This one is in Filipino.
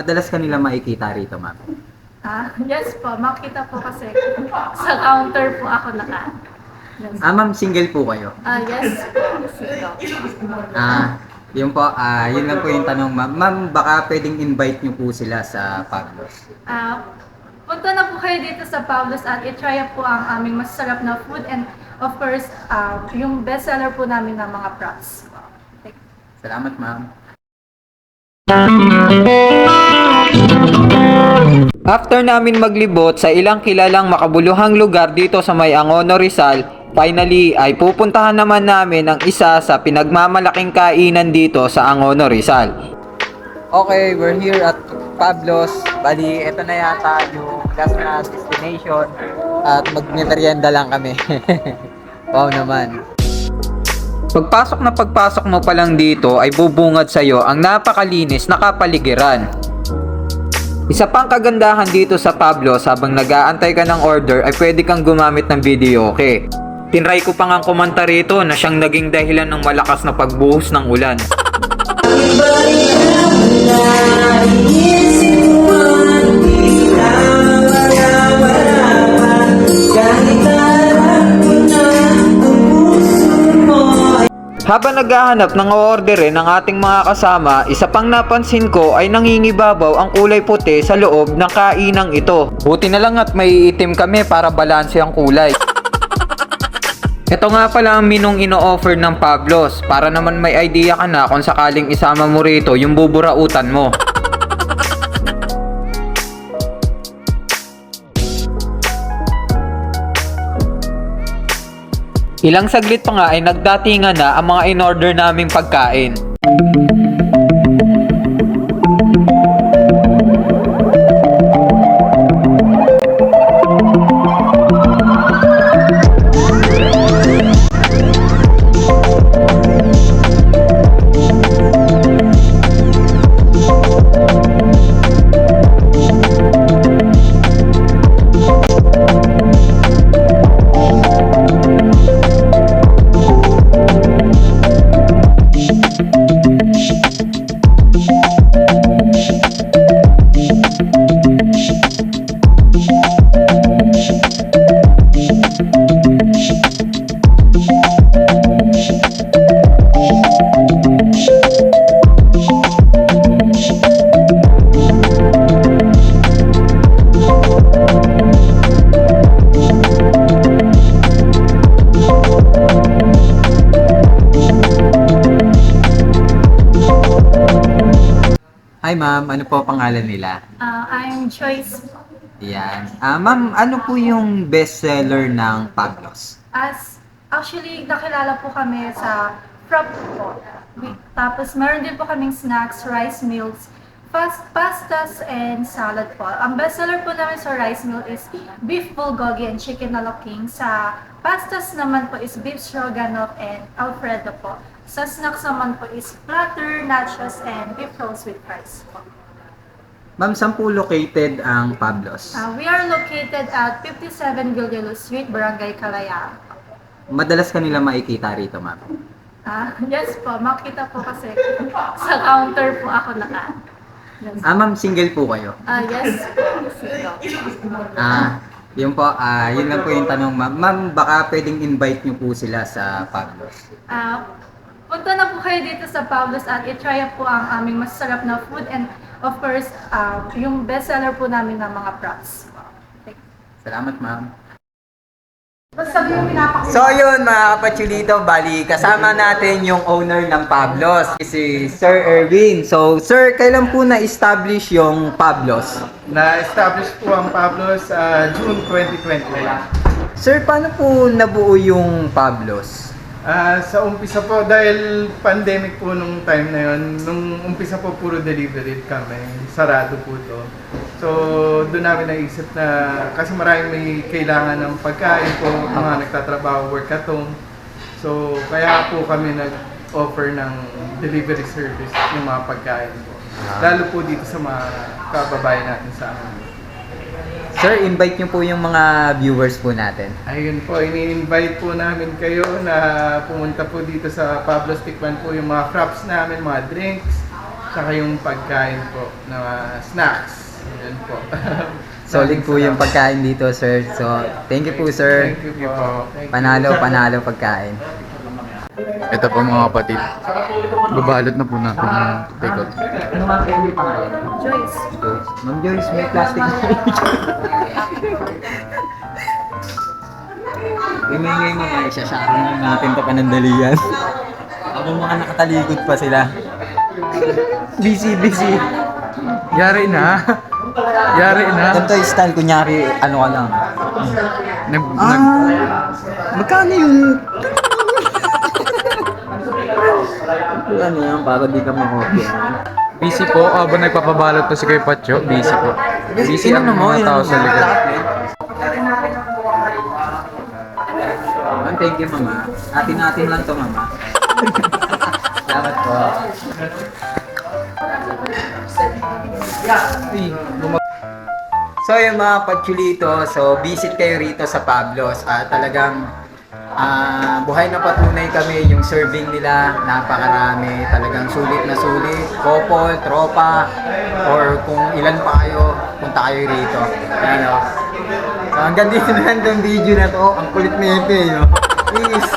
Madalas ka nila makikita rito, ma'am. Yes po, makita po kasi sa counter po ako naka. Yes. Ma'am, single po kayo. Yes po, single. Yun po, yun lang po yung tanong, ma'am. Ma'am, baka pwedeng invite niyo po sila sa Pablos. Punta na po kayo dito sa Pablos at i-try po ang aming masarap na food and of course, yung bestseller po namin ng mga props. Salamat, ma'am. After namin maglibot sa ilang kilalang makabuluhang lugar dito sa may Angono, Rizal, finally ay pupuntahan naman namin ang isa sa pinagmamalaking kainan dito sa Angono, Rizal. Okay, we're here at Pablos. Bali, ito na yata yung last na destination at magmerienda lang kami. Wow naman. Pagpasok mo pa lang dito ay bubungad sa'yo ang napakalinis na kapaligiran. Isa pang kagandahan dito sa Pablos habang nag-aantay ka ng order ay pwede kang gumamit ng video, okay? Tinry ko pa nga kumanta rito na siyang naging dahilan ng malakas na pagbuhos ng ulan. Habang naghahanap ng orderin ng ating mga kasama, isa pang napansin ko ay nangingibabaw ang kulay puti sa loob ng kainang ito. Buti na lang at may itim kami para balanse ang kulay. Ito nga pala ang menung ino-offer ng Pablos para naman may idea ka na kung sakaling isama mo rito yung buburautan mo. Ilang saglit pa nga ay nagdatingan na ang mga in-order naming pagkain. Hi ma'am, ano po pangalan nila? I'm Joyce po. Yan. Ma'am, ano po yung best seller ng Pablos? Actually, nakilala po kami sa prop po. Tapos meron din po kaming snacks, rice meals, pastas, and salad po. Ang bestseller po namin sa rice meal is beef bulgogi and chicken aloking. Sa pastas naman po is beef stroganoff and alfredo po. Sa snacks naman po is platter, nachos, and beef rolls with fries po. Ma'am, saan po located ang Pablos? We are located at 57 Gilgilo Street, Barangay Kalayaan. Madalas ka nila makikita rito, ma'am. Yes po, makita po kasi sa counter po ako naka. Yes. Ma'am, single po kayo. Yes po, single. Yun po, yun lang po yung tanong, ma'am. Ma'am, baka pwedeng invite niyo po sila sa Pablos. Punta na po kayo dito sa Pablos at i-try po ang aming masarap na food and of course, yung bestseller po namin ng mga props. Salamat, ma'am. So yun mga kapatsulito, bali kasama natin yung owner ng Pablos, si Sir Erwin. So sir, kailan po na-establish yung Pablos? Na-establish po ang Pablos June 2021. Sir, paano po nabuo yung Pablos? Sa umpisa po, dahil pandemic po nung time na yun, nung umpisa po puro delivery kami, sarado po to. So doon namin naisip na, kasi maraming may kailangan ng pagkain po, mga nagtatrabaho, work at home. So kaya po kami nag-offer ng delivery service ng mga pagkain po. Lalo po dito sa mga kababayan natin sa amin. Sir, invite niyo po yung mga viewers po natin. Ayun po, ini-invite po namin kayo na pumunta po dito sa Pablos, tikman po yung mga crops namin, mga drinks. Tsaka yung pagkain po na snacks. Yan po. Solid po yung pagkain dito, sir. So, thank you po, sir. Thank you po. Thank you. Panalo pagkain. Ito po mga kapatid. Babalot na po natin yung take-out. Ano nga po yung pangalan? Joyce. Ma'am Joyce, may plastic na. Imingay mga isa-share na natin to panandalian. Ako mga nakatalikod pa sila. Busy. Yari na. Ganito yung style, kunyari, ano ka lang. Nag, Magkano yun? Ano yan, para di ka makopya. busy po. Habang nagpapabalot po si Kuya Pacho, busy po. Busy ang mga tao sa likod. Ma'am, thank you, mama. Natin lang to, mama. Salamat po. So yung mga pagchulito, so visit kayo rito sa Pablos. Talagang buhay na patunay kami, yung serving nila, napakarami. Talagang sulit na sulit. Couple, tropa, or kung ilan pa kayo, punta kayo rito. Ayan o. So hanggang dito na lang itong video na to. Ang kulit na ito eh. No? Peace.